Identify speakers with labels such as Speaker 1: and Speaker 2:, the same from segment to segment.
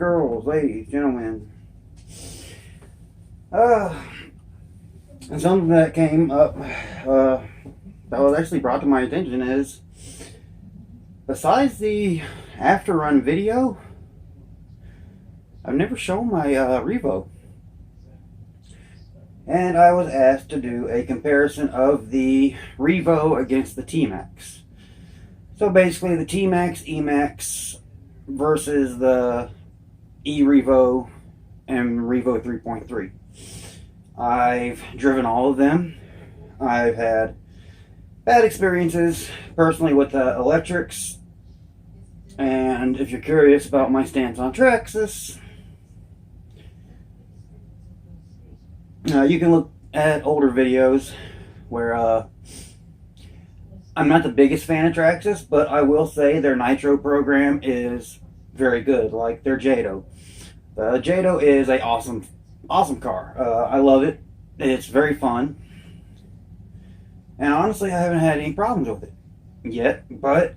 Speaker 1: girls, ladies, gentlemen. Something that came up, that was actually brought to my attention is, besides the after run video, I've never shown my Revo. And I was asked to do a comparison of the Revo against the T-Max. So basically the T-Max, E-Max versus the E-Revo and Revo 3.3. I've driven all of them. I've had bad experiences personally with the electrics. And if you're curious about my stance on Traxxas, you can look at older videos where I'm not the biggest fan of Traxxas, but I will say their Nitro program is very good, like their Jado. The Jado is a awesome car. I love it. It's very fun. And honestly, I haven't had any problems with it yet, but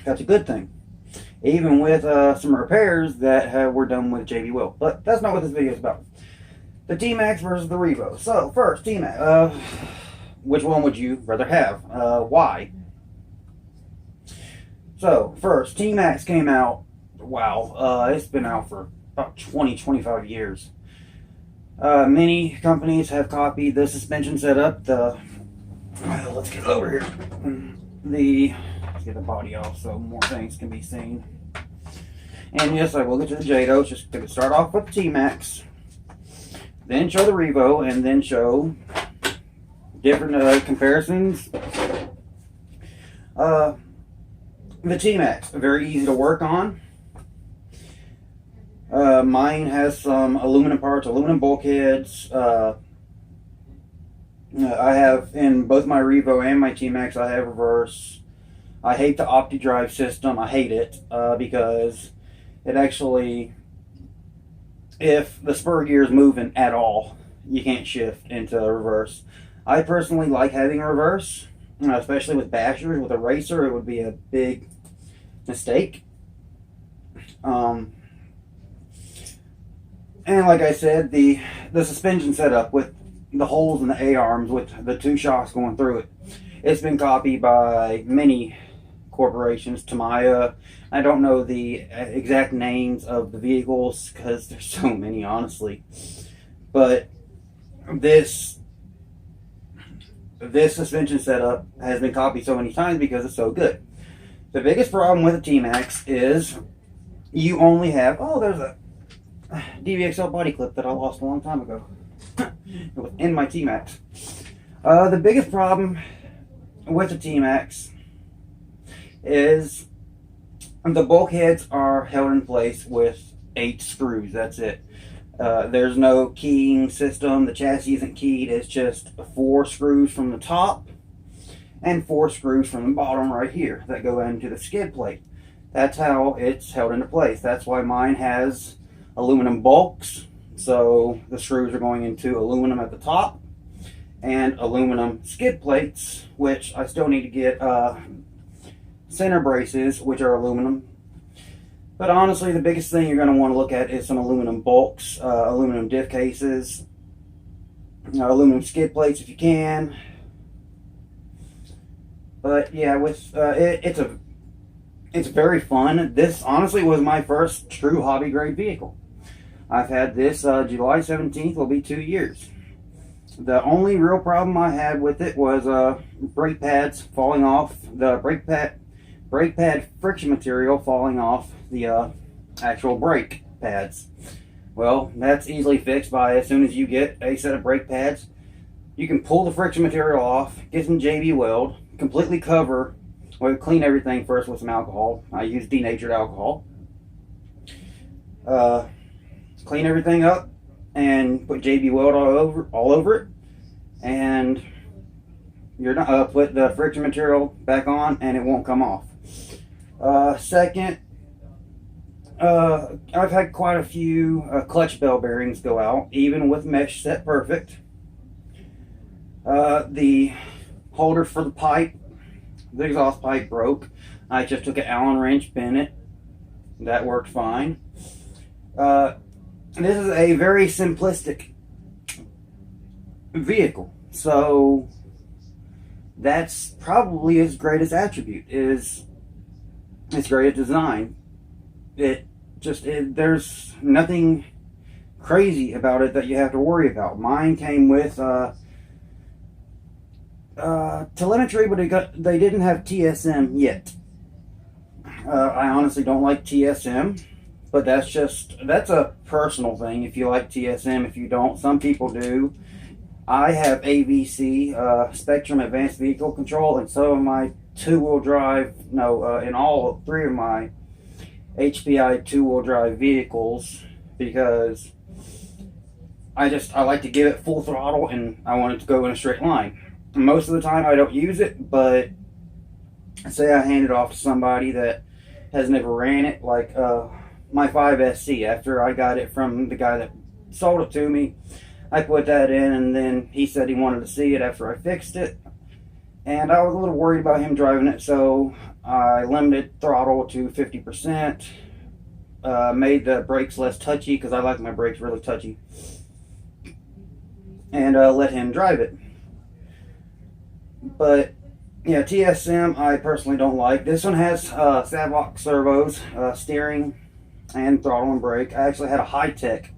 Speaker 1: that's a good thing. Even with some repairs that were done with JB Will. But that's not what this video is about. The T-Max versus the Revo. So, first, T-Max. Which one would you rather have? Why? So, first, T-Max came out, wow, it's been out for about 20-25 years. Many companies have copied the suspension setup. Let's get over here. Let's get the body off so more things can be seen. And yes, I will get to the Jado. Just going to start off with the T-Max, then show the Revo, and then show different comparisons. The T-Max, very easy to work on. Mine has some aluminum parts, aluminum bulkheads. I have, in both my Revo and my T-Max, I have reverse. I hate the OptiDrive system. I hate it because it actually, if the spur gear is moving at all, you can't shift into reverse. I personally like having a reverse, especially with bashers. With a racer, it would be a big mistake. And like I said, the suspension setup with the holes in the A-arms with the two shocks going through it, it's been copied by many corporations. Tamiya, I don't know the exact names of the vehicles because there's so many, honestly. But this suspension setup has been copied so many times because it's so good. The biggest problem with the T-Max is you only have, there's a DVXL body clip that I lost a long time ago. It was in my T-Max. The biggest problem with the T-Max is the bulkheads are held in place with 8 screws. That's it. There's no keying system. The chassis isn't keyed. It's just 4 screws from the top and 4 screws from the bottom right here that go into the skid plate. That's how it's held into place. That's why mine has aluminum bulks. So the screws are going into aluminum at the top and aluminum skid plates, which I still need to get center braces, which are aluminum. But honestly, the biggest thing you're going to want to look at is some aluminum bulks, aluminum diff cases, aluminum skid plates if you can. But yeah, with it's very fun. This honestly was my first true hobby grade vehicle. I've had this July 17th will be 2 years. The only real problem I had with it was brake pads falling off, the brake pad friction material falling off the actual brake pads. Well, that's easily fixed by, as soon as you get a set of brake pads, you can pull the friction material off, get some JB Weld, completely cover, well, clean everything first with some alcohol. I use denatured alcohol. Clean everything up and put JB Weld all over it, and you're not put the friction material back on and it won't come off. Second, I've had quite a few clutch bell bearings go out, even with mesh set perfect. The holder for the pipe, the exhaust pipe broke. I just took an Allen wrench, bent it, That worked fine. This is a very simplistic vehicle, so that's probably its greatest attribute, is its greatest design. There's nothing crazy about it that you have to worry about. Mine came with telemetry, but they didn't have TSM yet. I honestly don't like TSM, but that's a personal thing. If you like TSM, if you don't, some people do. I have AVC, Spectrum Advanced Vehicle Control, and some of my two-wheel drive, in all three of my HPI two-wheel drive vehicles, because I like to give it full throttle and I want it to go in a straight line. Most of the time I don't use it, but say I hand it off to somebody that has never ran it, like my 5SC. After I got it from the guy that sold it to me, I put that in, and then he said he wanted to see it after I fixed it, and I was a little worried about him driving it, so I limited throttle to 50%, made the brakes less touchy because I like my brakes really touchy, and let him drive it. But yeah, TSM I personally don't like. This one has Savok servos, steering and throttle and brake. I actually had a high-tech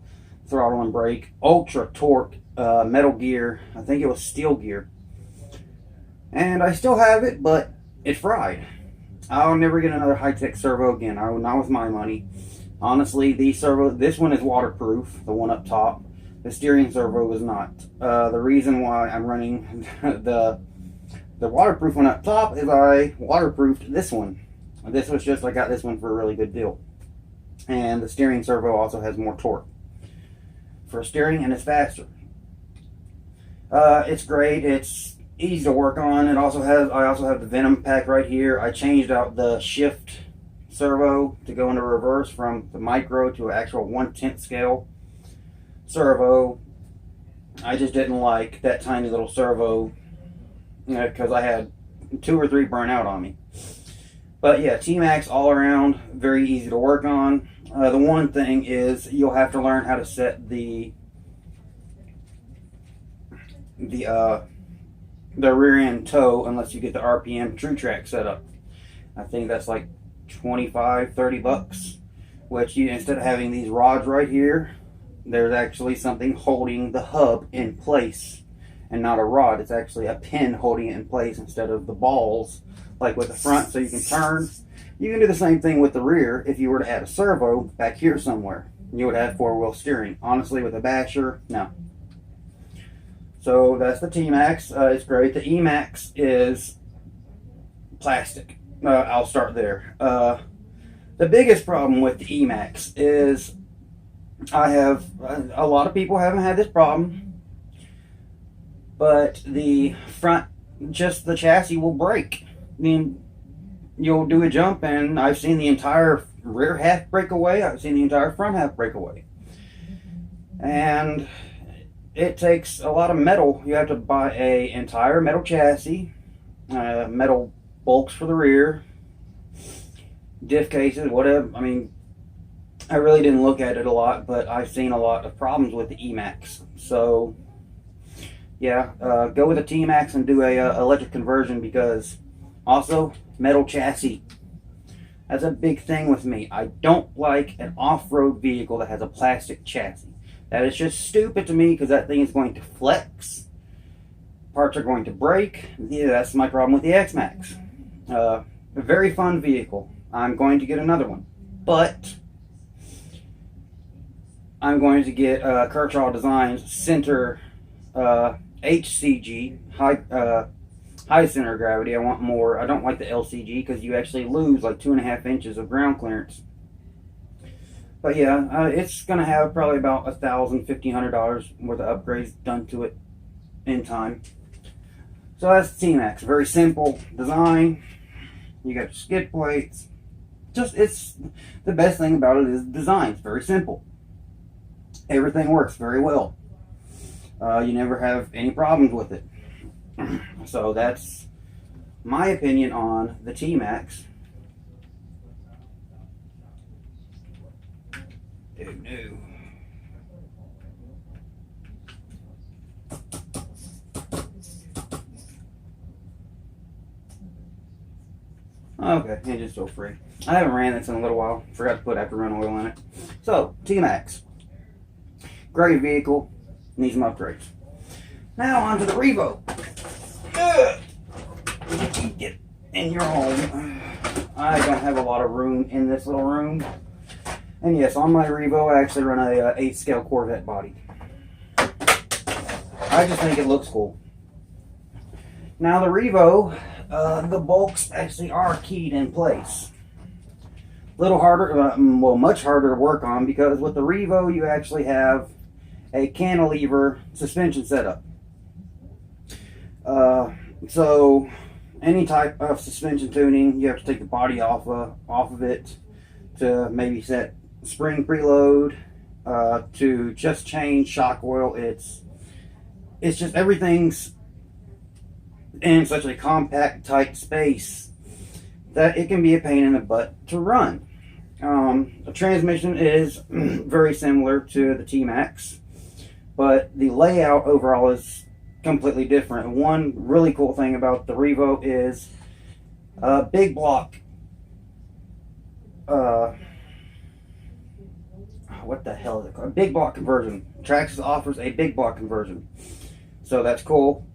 Speaker 1: throttle and brake, ultra torque metal gear. I think it was steel gear, and I still have it, but it fried. I'll never get another high-tech servo again. Not with my money. Honestly, this one is waterproof, the one up top. The steering servo is not. The reason why I'm running the waterproof one up top is I waterproofed this one. This was I got this one for a really good deal. And the steering servo also has more torque for steering, and it's faster. It's great. It's easy to work on. I also have the Venom pack right here. I changed out the shift servo to go into reverse from the micro to an actual 1/10 scale servo. I just didn't like that tiny little servo, because I had 2 or 3 burn out on me. But yeah, T-Max all around, very easy to work on. The one thing is you'll have to learn how to set the rear end toe unless you get the RPM True Track set up. I think that's like $25-30, which instead of having these rods right here, there's actually something holding the hub in place, and not a rod. It's actually a pin holding it in place instead of the balls like with the front, so you can turn. You can do the same thing with the rear. If you were to add a servo back here somewhere, you would have 4-wheel steering. Honestly, with a Basher, no. So that's the T-Max. It's great. The E-Max is plastic. I'll start there. The biggest problem with the E-Max is a lot of people haven't had this problem, but the front, just the chassis will break. I mean, you'll do a jump and I've seen the entire rear half break away. I've seen the entire front half break away. And it takes a lot of metal. You have to buy an entire metal chassis, metal bulks for the rear, diff cases, whatever. I mean, I really didn't look at it a lot, but I've seen a lot of problems with the E-Max. So yeah, go with a T-Max and do a electric conversion, because also metal chassis. That's a big thing with me. I don't like an off-road vehicle that has a plastic chassis. That is just stupid to me, because that thing is going to flex. Parts are going to break. Yeah, that's my problem with the X-Max. A very fun vehicle. I'm going to get another one. But I'm going to get Kershaw Designs Center HCG, high center of gravity. I want more. I don't like the LCG because you actually lose like 2.5 inches of ground clearance. But yeah, it's going to have probably about $1,000–1,500 worth of upgrades done to it in time. So that's the T-Max. Very simple design. You got your skid plates. It's the best thing about it is design. It's very simple. Everything works very well. You never have any problems with it. So that's my opinion on the T-Max. Oh no. Okay, engine's still free. I haven't ran this in a little while. Forgot to put afterburner oil in it. So, T-Max. Great vehicle. Needs some upgrades. Now onto the Revo. Get in your home. I don't have a lot of room in this little room. And yes, on my Revo, I actually run a 8 scale Corvette body. I just think it looks cool. Now the Revo, the bolts actually are keyed in place. Little harder, well, much harder to work on, because with the Revo you actually have a cantilever suspension setup. So any type of suspension tuning, you have to take the body off of it to maybe set spring preload, to just change shock oil. It's just everything's in such a compact, tight space that it can be a pain in the butt to run. The transmission is very similar to the T-Max, but the layout overall is completely different. One really cool thing about the Revo is big block. What the hell is it called? Big block conversion. Traxxas offers a big block conversion, so that's cool.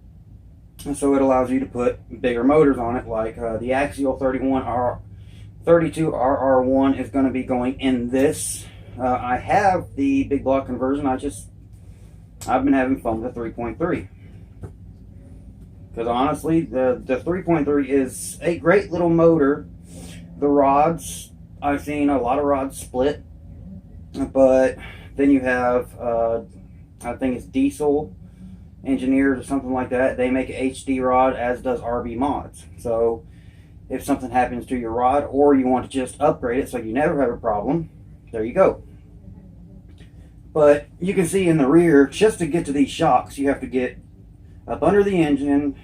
Speaker 1: And so it allows you to put bigger motors on it, like the Axial 32RR1 is going to be going in this. I have the big block conversion. I've been having fun with the 3.3. Because honestly, the 3.3 is a great little motor. The rods, I've seen a lot of rods split. But then you have, I think it's Diesel Engineers or something like that. They make an HD rod, as does RB Mods. So if something happens to your rod, or you want to just upgrade it so you never have a problem, there you go. But you can see in the rear, just to get to these shocks, you have to get up under the engine,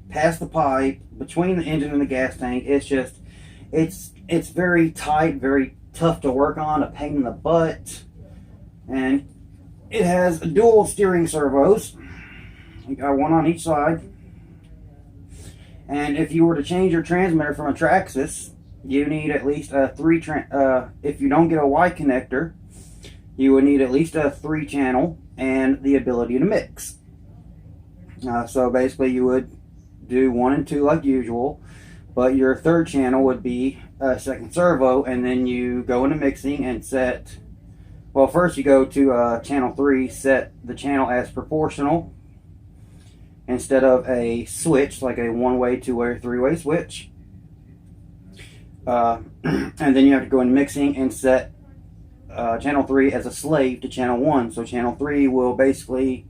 Speaker 1: past the pipe, between the engine and the gas tank. It's just, it's very tight, very tough to work on, a pain in the butt. And it has dual steering servos. You got one on each side. And if you were to change your transmitter from a Traxxas, you need at least a if you don't get a Y connector, you would need at least a 3-channel and the ability to mix. So basically you would do 1 and 2 like usual, but your 3rd channel would be a second servo, and then you go into mixing and set, well, first you go to channel 3, set the channel as proportional instead of a switch, like a 1-way, 2-way, or 3-way switch. And then you have to go in mixing and set channel 3 as a slave to channel 1. So channel 3 will basically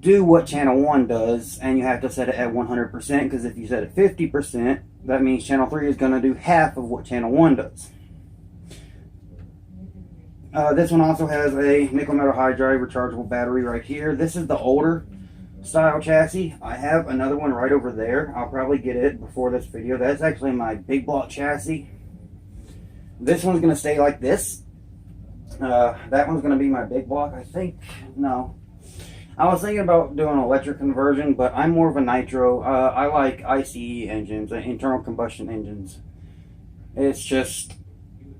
Speaker 1: do what channel 1 does, and you have to set it at 100%, because if you set it 50%, that means channel 3 is going to do half of what channel 1 does. This one also has a nickel metal hydride rechargeable battery right here. This is the older style chassis. I have another one right over there. I'll probably get it before this video. That's actually my big block chassis. This one's going to stay like this. That one's going to be my big block, I think. No. I was thinking about doing electric conversion, but I'm more of a nitro. I like ICE engines, internal combustion engines. It's just,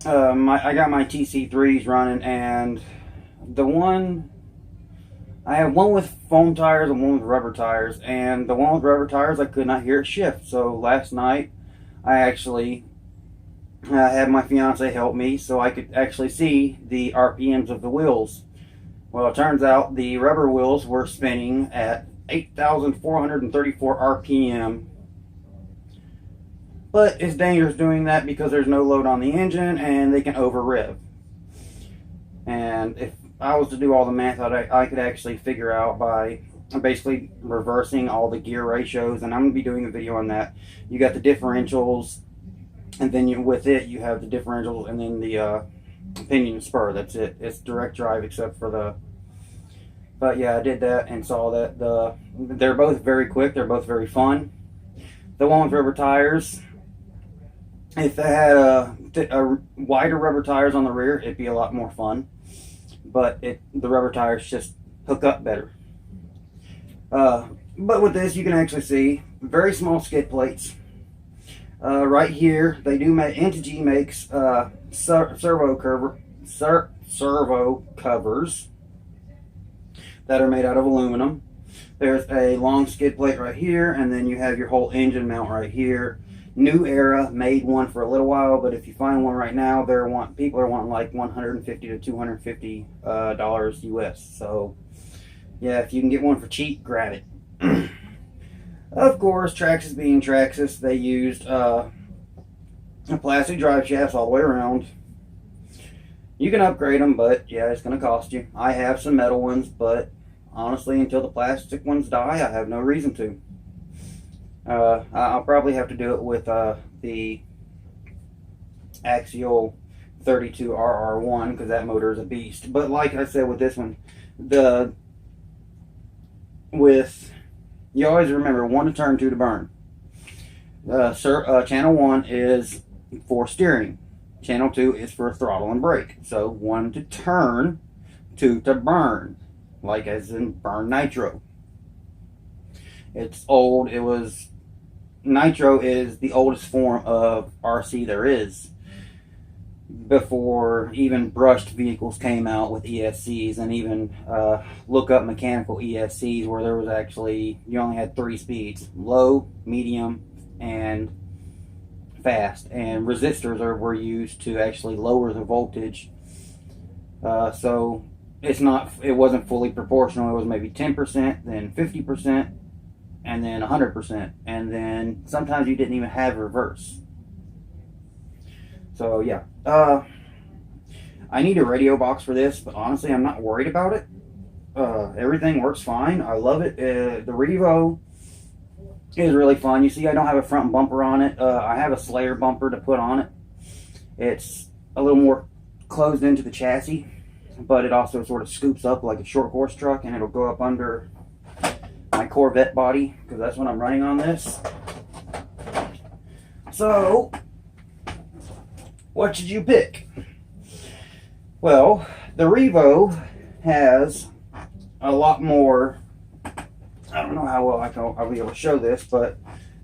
Speaker 1: I got my TC3s running, and I have one with foam tires and one with rubber tires, and the one with rubber tires, I could not hear it shift. So last night, I actually had my fiance help me so I could actually see the RPMs of the wheels. Well, it turns out the rubber wheels were spinning at 8,434 RPM. But it's dangerous doing that because there's no load on the engine and they can over rev. And if I was to do all the math I could actually figure out by basically reversing all the gear ratios, and I'm going to be doing a video on that. You got the differentials, and then with it you have the differentials and then the pinion spur. That's it. It's direct drive except for the, but yeah, I did that and saw that they're both very quick. They're both very fun. The one with rubber tires, If they had a wider rubber tires on the rear, it'd be a lot more fun. But the rubber tires just hook up better. But with this, you can actually see very small skid plates. Right here, they do make, Integy makes servo covers that are made out of aluminum. There's a long skid plate right here, and then you have your whole engine mount right here. New Era made one for a little while, but if you find one right now, people are wanting like $150 to $250 US. So yeah, if you can get one for cheap, grab it. Of course, Traxxas being Traxxas, they used a plastic drive shafts all the way around. You can upgrade them, but yeah, it's going to cost you. I have some metal ones, but honestly, until the plastic ones die, I have no reason to. I'll probably have to do it with the Axial 32RR1 because that motor is a beast. But like I said with this one, you always remember 1 to turn, 2 to burn. Channel 1 is for steering. Channel 2 is for throttle and brake. So 1 to turn, 2 to burn, like as in burn nitro. It's old. Nitro is the oldest form of RC there is. Before even brushed vehicles came out with ESCs, and even look up mechanical ESCs where there was actually, you only had 3 speeds: low, medium, and fast. And resistors were used to actually lower the voltage. So it wasn't fully proportional. It was maybe 10%, then 50%, and then 100%, and then sometimes you didn't even have reverse. So yeah, I need a radio box for this, but honestly, I'm not worried about it. Everything works fine. I love it. The Revo is really fun. You see, I don't have a front bumper on it. I have a Slayer bumper to put on it. It's a little more closed into the chassis, but it also sort of scoops up like a short horse truck, and it'll go up under my Corvette body because that's what I'm running on this. So what should you pick? Well, the Revo has a lot more. I don't know how well I'll be able to show this, but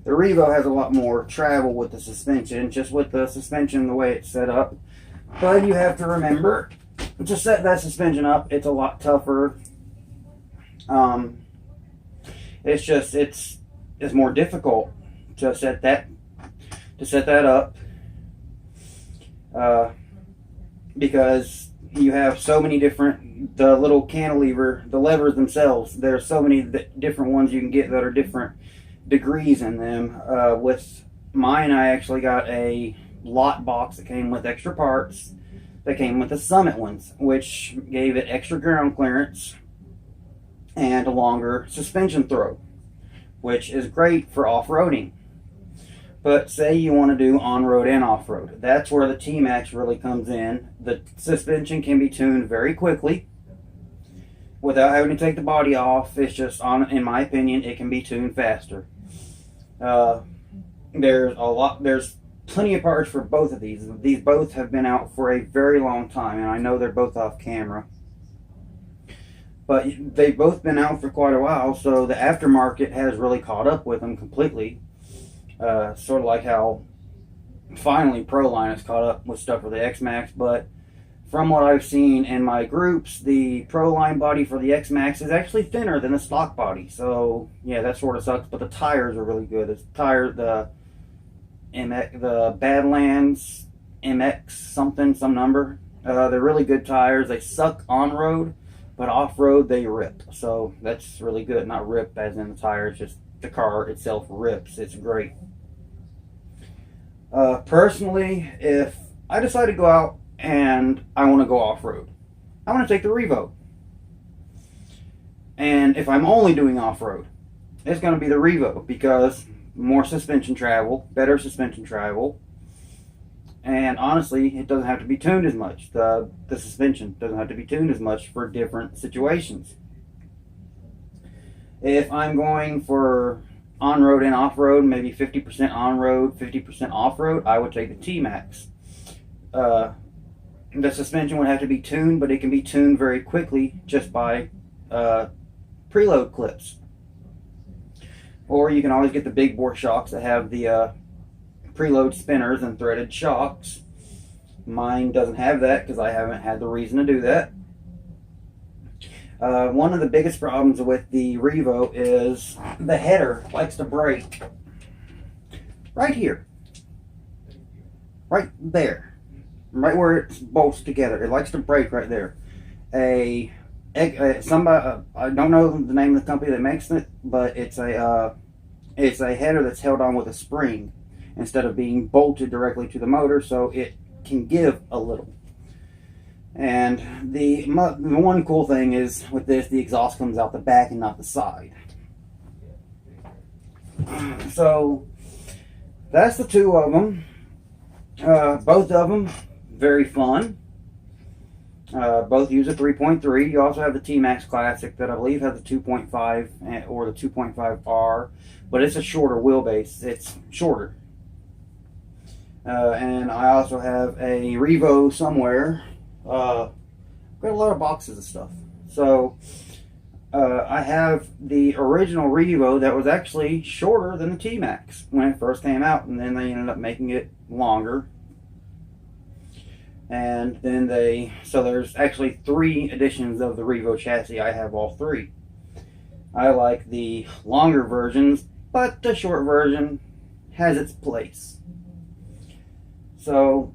Speaker 1: the Revo has a lot more travel with the suspension, just with the suspension the way it's set up. But you have to remember, to set that suspension up, it's a lot tougher. It's more difficult to set that up. Because you have so many different, the little cantilever, the levers themselves, there's so many different ones you can get that are different degrees in them. With mine, I actually got a lot box that came with extra parts that came with the Summit ones, which gave it extra ground clearance and a longer suspension throw, which is great for off-roading. But say you want to do on-road and off-road. That's where the T-Max really comes in. The suspension can be tuned very quickly without having to take the body off. It's just, in my opinion, it can be tuned faster. There's plenty of parts for both of these. These both have been out for a very long time, and I know they're both off camera. But they've both been out for quite a while, so the aftermarket has really caught up with them completely. Sort of like how finally Proline has caught up with stuff for the X-Max, but from what I've seen in my groups, the Proline body for the X-Max is actually thinner than the stock body. So yeah, that sort of sucks, but the tires are really good. The Badlands MX some number. They're really good tires. They suck on road, but off road they rip. So that's really good. Not rip as in the tires, just the car itself rips. It's great. Personally, if I decide to go out and I want to go off-road, I want to take the Revo. And if I'm only doing off-road, it's going to be the Revo because more suspension travel, better suspension travel, and honestly, it doesn't have to be tuned as much. The suspension doesn't have to be tuned as much for different situations. If I'm going for on-road and off-road, maybe 50% on-road, 50% off-road, I would take the T-Max. The suspension would have to be tuned, but it can be tuned very quickly just by preload clips. Or you can always get the big bore shocks that have the preload spinners and threaded shocks. Mine doesn't have that because I haven't had the reason to do that. One of the biggest problems with the Revo is the header likes to break right here, right there, right where it bolts together. It likes to break right there. Somebody, I don't know the name of the company that makes it, but it's a header that's held on with a spring instead of being bolted directly to the motor, so it can give a little. And the one cool thing is with this, the exhaust comes out the back and not the side. So that's the two of them. Both of them very fun. Both use a 3.3. You also have the T-Max Classic that I believe has the 2.5 or the 2.5R, but it's a shorter wheelbase. It's shorter. And I also have a Revo somewhere. Got a lot of boxes of stuff. So I have the original Revo that was actually shorter than the T-Max when it first came out, and then they ended up making it longer. And then so there's actually 3 editions of the Revo chassis. I have all 3. I like the longer versions, but the short version has its place. So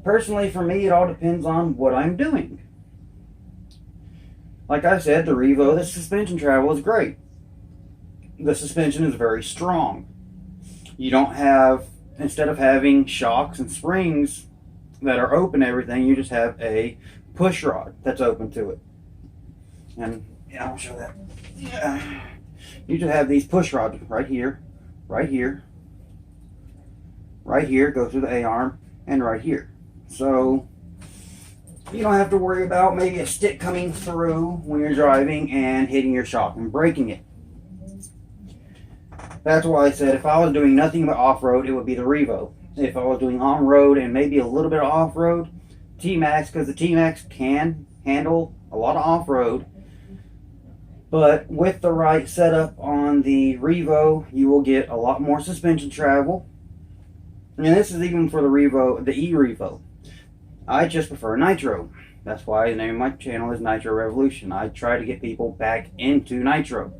Speaker 1: personally, for me, it all depends on what I'm doing. Like I said, the Revo, the suspension travel is great. The suspension is very strong. You don't have, instead of having shocks and springs that are open to everything, you just have a push rod that's open to it. And yeah, I'll show that. Yeah. You just have these push rods right here, right here, right here, go through the A-arm, and right here. So you don't have to worry about maybe a stick coming through when you're driving and hitting your shock and breaking it. That's why I said if I was doing nothing but off-road, it would be the Revo. If I was doing on-road and maybe a little bit of off-road, T-Max, because the T-Max can handle a lot of off-road. But with the right setup on the Revo, you will get a lot more suspension travel. And this is even for the Revo, the e-Revo. I just prefer nitro. That's why the name of my channel is Nitro Revolution. I try to get people back into nitro,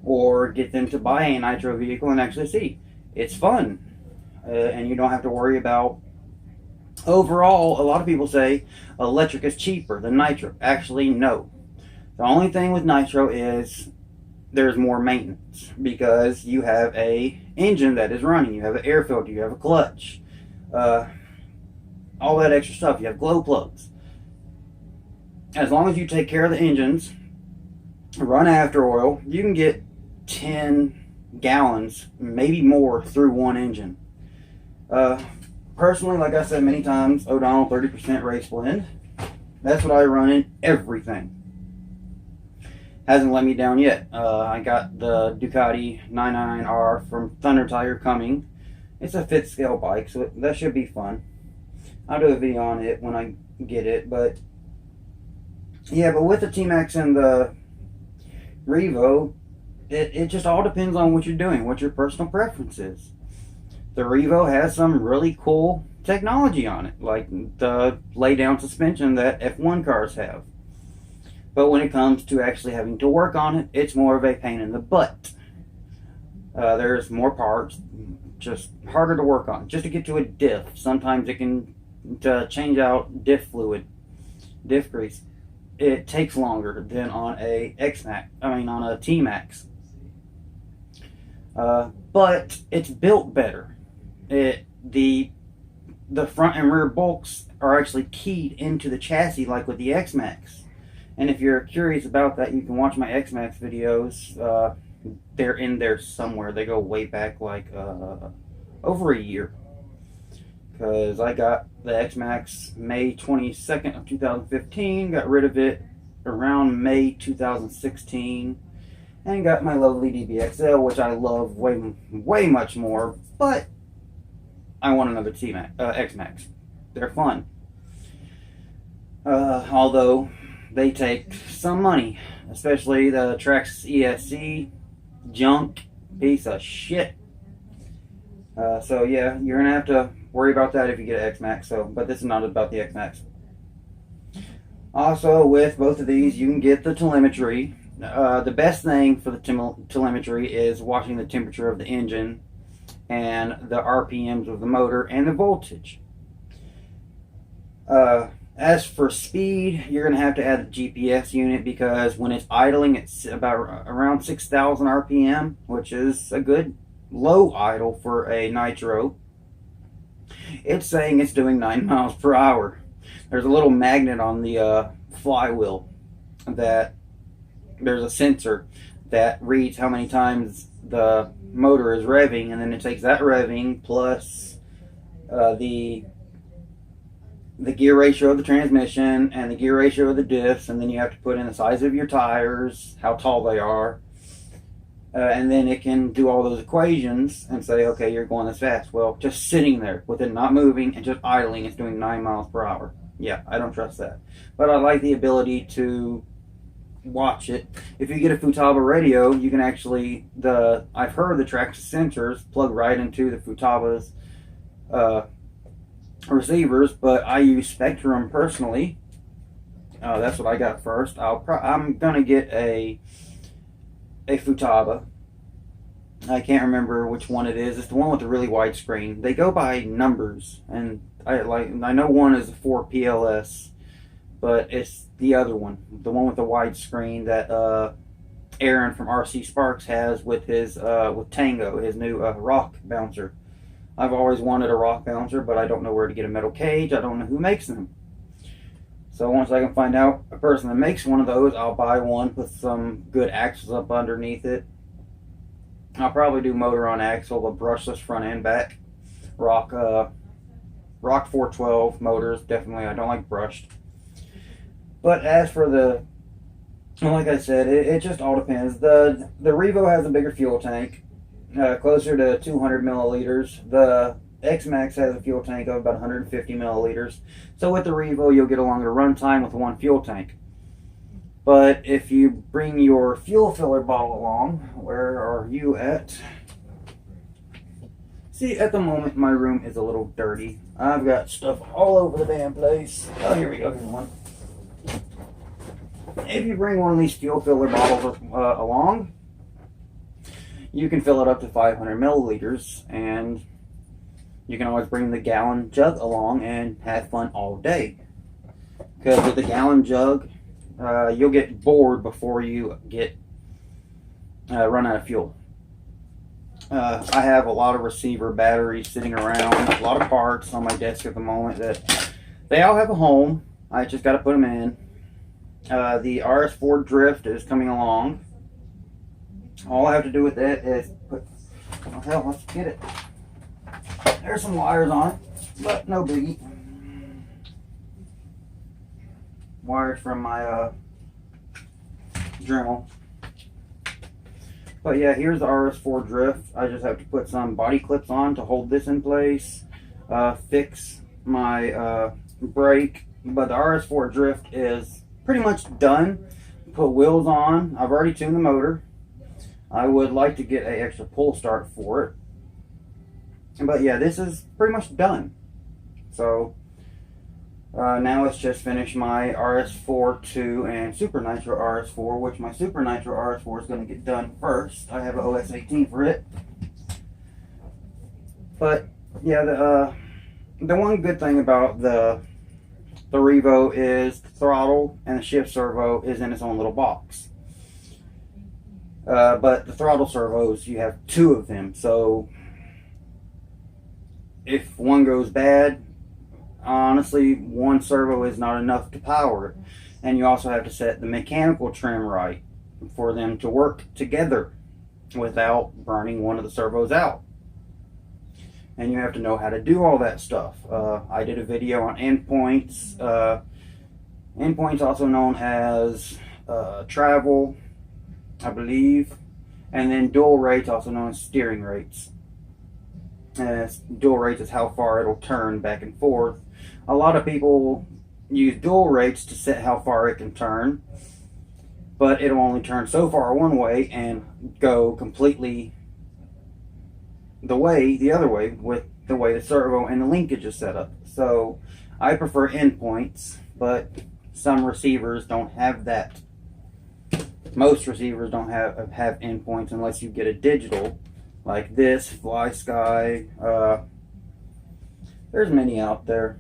Speaker 1: or get them to buy a nitro vehicle and actually see. It's fun, and you don't have to worry about. Overall, a lot of people say electric is cheaper than nitro. Actually, no. The only thing with nitro is there's more maintenance because you have a engine that is running. You have an air filter. You have a clutch. All that extra stuff. You have glow plugs. As long as you take care of the engines, run after oil, you can get 10 gallons, maybe more, through one engine. Personally, like I said many times, O'Donnell 30% race blend. That's what I run in everything. Hasn't let me down yet. I got the Ducati 999R from Thunder Tire coming. It's a 5th scale bike, so that should be fun. I'll do a video on it when I get it, but yeah, but with the T-Max and the Revo, it just all depends on what you're doing, what your personal preference is. The Revo has some really cool technology on it, like the lay-down suspension that F1 cars have. But when it comes to actually having to work on it, it's more of a pain in the butt. There's more parts, just harder to work on. Just to get to a diff, sometimes it can change out diff fluid, diff grease. It takes longer than on a on a T-Max. But it's built better. The front and rear bulks are actually keyed into the chassis like with the X-Max. And if you're curious about that, you can watch my X-Max videos. They're in there somewhere. They go way back, like over a year. Because I got the X-Max May 22nd of 2015. Got rid of it around May 2016. and got my lovely DBXL, which I love way much more, but I want another X-Max. They're fun. Although they take some money, especially the Trax ESC junk piece of shit. So yeah, you're gonna have to worry about that if you get an X-Max. But this is not about the X-Max. Also, with both of these, you can get the telemetry. The best thing for the telemetry is watching the temperature of the engine and the RPMs of the motor and the voltage. As for speed, you're going to have to add the GPS unit, because when it's idling, it's about around 6,000 RPM, which is a good low idle for a nitro. It's saying it's doing 9 miles per hour. There's a little magnet on the flywheel that there's a sensor that reads how many times the motor is revving, and then it takes that revving plus the gear ratio of the transmission and the gear ratio of the diffs, and then you have to put in the size of your tires, how tall they are, and then it can do all those equations and say, okay, you're going this fast. Well, just sitting there with it not moving and just idling, it's doing 9 miles per hour. Yeah, I don't trust that. But I like the ability to watch it. If you get a Futaba radio, you can actually, I've heard the Trax sensors plug right into the Futaba's receivers, but I use Spectrum personally. That's what I got first. I'm gonna get a Futaba. I can't remember which one it is. It's the one with the really wide screen. They go by numbers, and I know one is a 4 PLS, but it's the other one, the one with the wide screen that Aaron from RC Sparks has with his with Tango, his new rock bouncer. I've always wanted a rock bouncer, but I don't know where to get a metal cage. I don't know who makes them. So once I can find out a person that makes one of those, I'll buy one, put some good axles up underneath it. I'll probably do motor on axle, but brushless front and back. Rock 412 motors, definitely. I don't like brushed. But as for like I said, it just all depends. The Revo has a bigger fuel tank, closer to 200 milliliters. The X-Max has a fuel tank of about 150 milliliters. So with the Revo, you'll get a longer run time with one fuel tank. But if you bring your fuel filler bottle along, where are you at? See, at the moment, my room is a little dirty. I've got stuff all over the damn place. Oh, here we go. Here's one. If you bring one of these fuel filler bottles along, you can fill it up to 500 milliliters, and you can always bring the gallon jug along and have fun all day. Because with the gallon jug, you'll get bored before you get run out of fuel. I have a lot of receiver batteries sitting around, a lot of parts on my desk at the moment that they all have a home. I just got to put them in. The RS4 Drift is coming along. All I have to do with it is put, oh hell, let's get it. There's some wires on it, but no biggie. Wires from my Dremel. But yeah, here's the RS4 Drift. I just have to put some body clips on to hold this in place, fix my brake. But the RS4 Drift is pretty much done. Put wheels on. I've already tuned the motor. I would like to get an extra pull start for it. But yeah, this is pretty much done. So now let's just finish my RS4 2 and Super Nitro RS4, which my Super Nitro RS4 is going to get done first. I have an OS18 for it. But yeah, the one good thing about the Revo is the throttle and the shift servo is in its own little box. But the throttle servos, you have two of them, so if one goes bad, honestly, one servo is not enough to power it. And you also have to set the mechanical trim right for them to work together without burning one of the servos out. And you have to know how to do all that stuff. I did a video on endpoints. Endpoints, also known as travel, I believe, and then dual rates, also known as steering rates. Dual rates is how far it'll turn back and forth. A lot of people use dual rates to set how far it can turn, but it'll only turn so far one way and go completely the other way with the way the servo and the linkage is set up. So I prefer endpoints, but some receivers don't have that. Most receivers don't have endpoints unless you get a digital, like this, FlySky. There's many out there.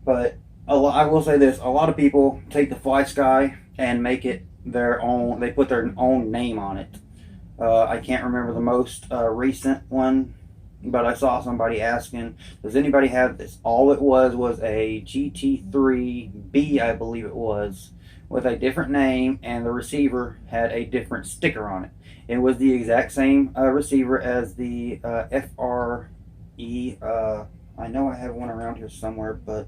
Speaker 1: But I will say this, a lot of people take the FlySky and make it their own, they put their own name on it. I can't remember the most recent one, but I saw somebody asking, does anybody have this? All it was a GT3B, I believe it was, with a different name, and the receiver had a different sticker on it. It was the exact same receiver as the FRE. I know I have one around here somewhere, but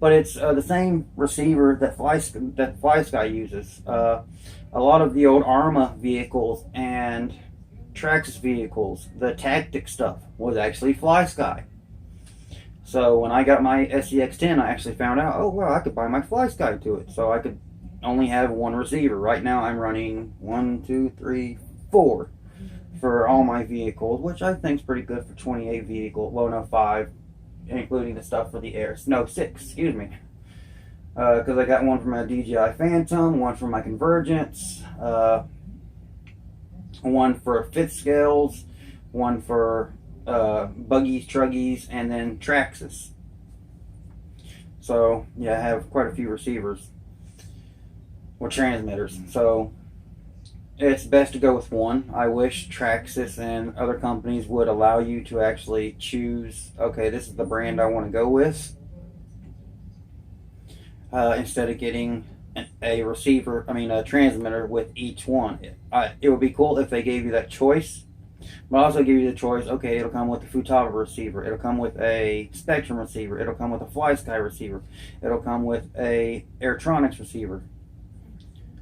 Speaker 1: it's the same receiver that FlySky uses. A lot of the old Arma vehicles and Traxxas vehicles, the Tactic stuff was actually FlySky. So when I got my SCX10, I actually found out, oh well, I could buy my FlySky to it, so I could only have one receiver. Right now I'm running 1, 2, 3, 4 for all my vehicles, which I think is pretty good for 28 vehicles. Well, no, 5, including the stuff for the airs. No, 6, excuse me. Because I got one for my DJI Phantom, one for my Convergence, one for fifth scales, one for buggies, truggies, and then Traxxas. So yeah, I have quite a few receivers or transmitters. So it's best to go with one. I wish Traxxas and other companies would allow you to actually choose, okay, this is the brand I want to go with, instead of getting a transmitter with each one. It would be cool if they gave you that choice, but also give you the choice, okay, it'll come with a Futaba receiver, it'll come with a Spectrum receiver, it'll come with a FlySky receiver, it'll come with a Airtronics receiver.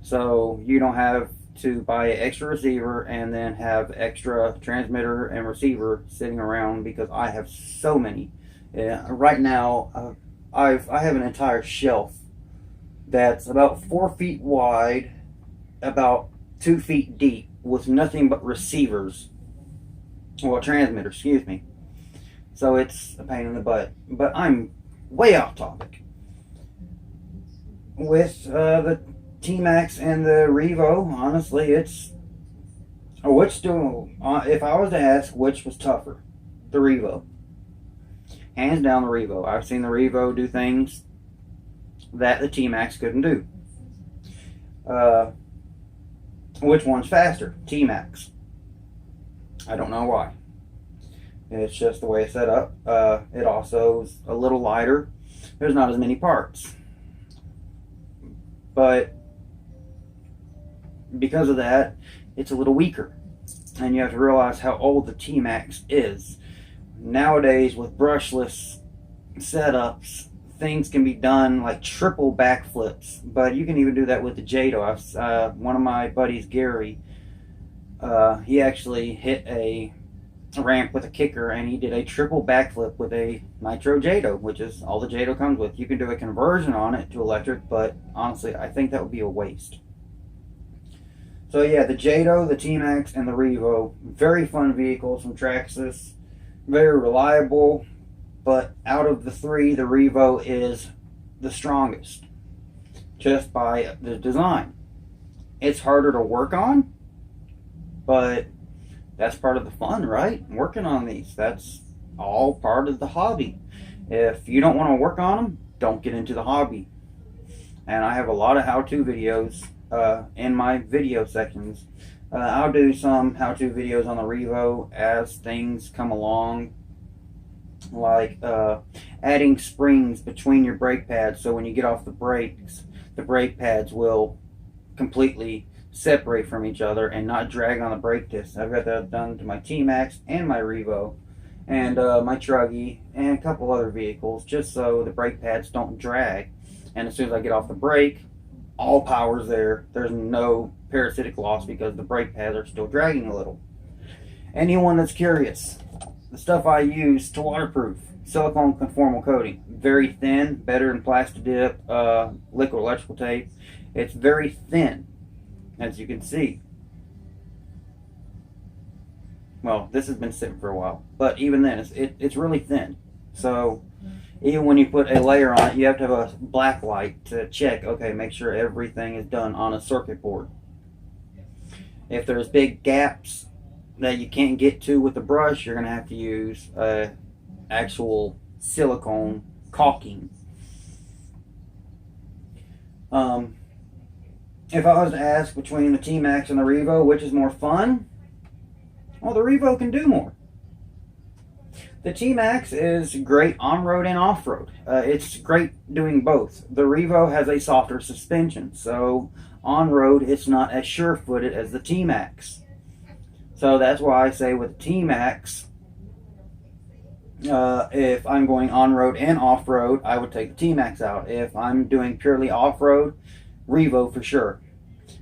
Speaker 1: So you don't have to buy an extra receiver and then have extra transmitter and receiver sitting around, because I have so many. Right now, I have an entire shelf that's about 4 feet wide, about 2 feet deep, with nothing but receivers. Well, transmitters, excuse me. So it's a pain in the butt. But I'm way off topic. With the T-Max and the Revo, honestly, if I was to ask which was tougher, the Revo. Hands down the Revo. I've seen the Revo do things that the T-Max couldn't do. Which one's faster? T-Max. I don't know why. It's just the way it's set up. It also is a little lighter. There's not as many parts. But because of that, it's a little weaker. And you have to realize how old the T-Max is. Nowadays, with brushless setups, things can be done like triple backflips, but you can even do that with the Jado. One of my buddies, Gary, he actually hit a ramp with a kicker, and he did a triple backflip with a Nitro Jado, which is all the Jado comes with. You can do a conversion on it to electric, but honestly, I think that would be a waste. So yeah, the Jado, the T-Max, and the Revo, very fun vehicles from Traxxas, very reliable. But out of the three, the Revo is the strongest, just by the design. It's harder to work on, but that's part of the fun, right? Working on these, that's all part of the hobby. If you don't want to work on them, don't get into the hobby. And I have a lot of how-to videos in my video sections. I'll do some how-to videos on the Revo as things come along, like adding springs between your brake pads, so when you get off the brakes, the brake pads will completely separate from each other and not drag on the brake disc. I've got that done to my T-Max and my Revo and my Truggy and a couple other vehicles, just so the brake pads don't drag. And as soon as I get off the brake, all power's there. There's no parasitic loss because the brake pads are still dragging a little. Anyone that's curious, the stuff I use to waterproof, silicone conformal coating, very thin, better than Plastidip, liquid electrical tape. It's very thin, as you can see. Well, this has been sitting for a while, but even then, it's really thin. So even when you put a layer on it, you have to have a black light to check, okay, make sure everything is done on a circuit board. If there's big gaps that you can't get to with the brush, you're going to have to use actual silicone caulking. If I was to ask between the T-Max and the Revo, which is more fun? Well, the Revo can do more. The T-Max is great on-road and off-road. It's great doing both. The Revo has a softer suspension, so on-road it's not as sure-footed as the T-Max. So that's why I say with the T-Max, if I'm going on-road and off-road, I would take the T-Max out. If I'm doing purely off-road, Revo for sure.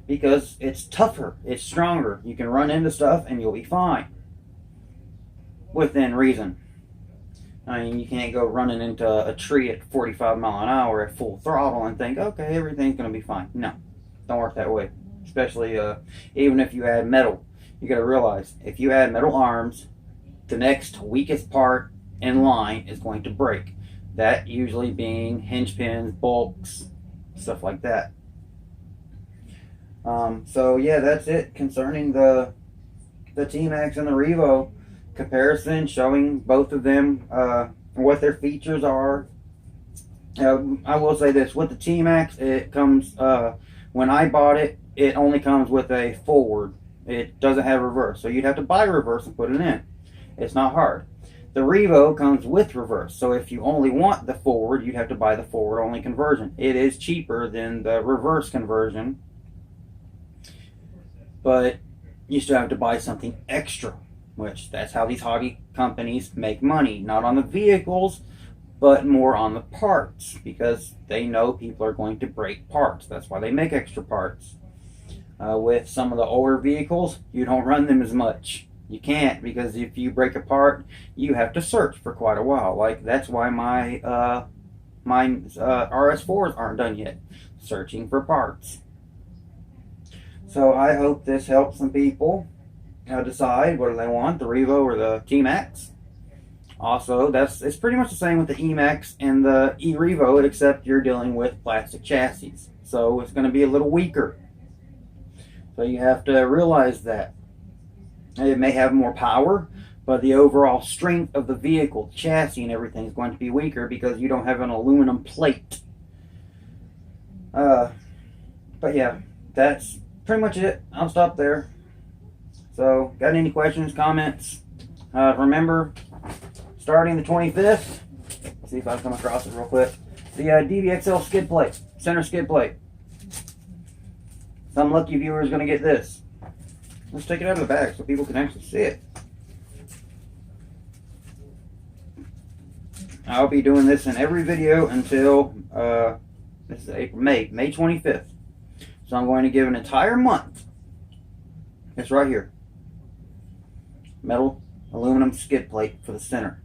Speaker 1: Because it's tougher, it's stronger. You can run into stuff and you'll be fine. Within reason. I mean, you can't go running into a tree at 45 mile an hour at full throttle and think, okay, everything's going to be fine. No, don't work that way. Especially even if you add metal. You got to realize, if you add metal arms, the next weakest part in line is going to break. That usually being hinge pins, bolts, stuff like that. So yeah, that's it concerning the T-Max and the Revo comparison, showing both of them what their features are. I will say this, with the T-Max, it comes, when I bought it, it only comes with a forward. It doesn't have reverse, so you'd have to buy reverse and put it in. It's not hard. The Revo comes with reverse, so if you only want the forward, you'd have to buy the forward only conversion. It is cheaper than the reverse conversion, but you still have to buy something extra, which that's how these hobby companies make money. Not on the vehicles, but more on the parts, because they know people are going to break parts. That's why they make extra parts. With some of the older vehicles, you don't run them as much. You can't, because if you break a part, you have to search for quite a while. Like, that's why my RS4s aren't done yet. Searching for parts. So I hope this helps some people decide what do they want, the Revo or the T-Max. Also, it's pretty much the same with the E-Max and the E-Revo, except you're dealing with plastic chassis. So it's going to be a little weaker. So you have to realize that. It may have more power, but the overall strength of the vehicle, the chassis and everything is going to be weaker because you don't have an aluminum plate. But yeah, that's pretty much it. I'll stop there. So, got any questions, comments? Remember, starting the 25th, see if I can come across it real quick, the DBXL skid plate, center skid plate. Some lucky viewer is going to get this. Let's take it out of the bag so people can actually see it. I'll be doing this in every video until, this is April, May 25th. So I'm going to give an entire month. It's right here. Metal aluminum skid plate for the center.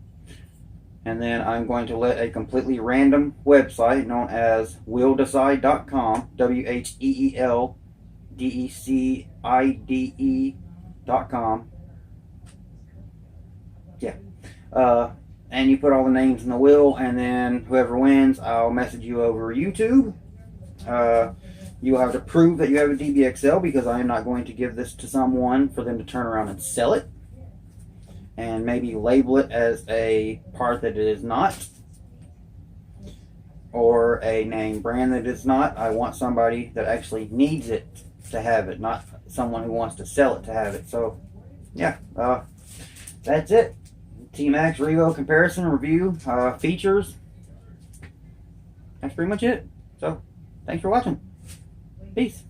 Speaker 1: And then I'm going to let a completely random website known as wheeldecide.com, WHEELDECIDE.com. Yeah. And you put all the names in the wheel, and then whoever wins, I'll message you over YouTube. You will have to prove that you have a DBXL, because I am not going to give this to someone for them to turn around and sell it and maybe label it as a part that it is not, or a name brand that it's not. I want somebody that actually needs it to have it, not someone who wants to sell it to have it. So yeah, that's it. T-Max Revo comparison, review, features. That's pretty much it. So thanks for watching. Peace.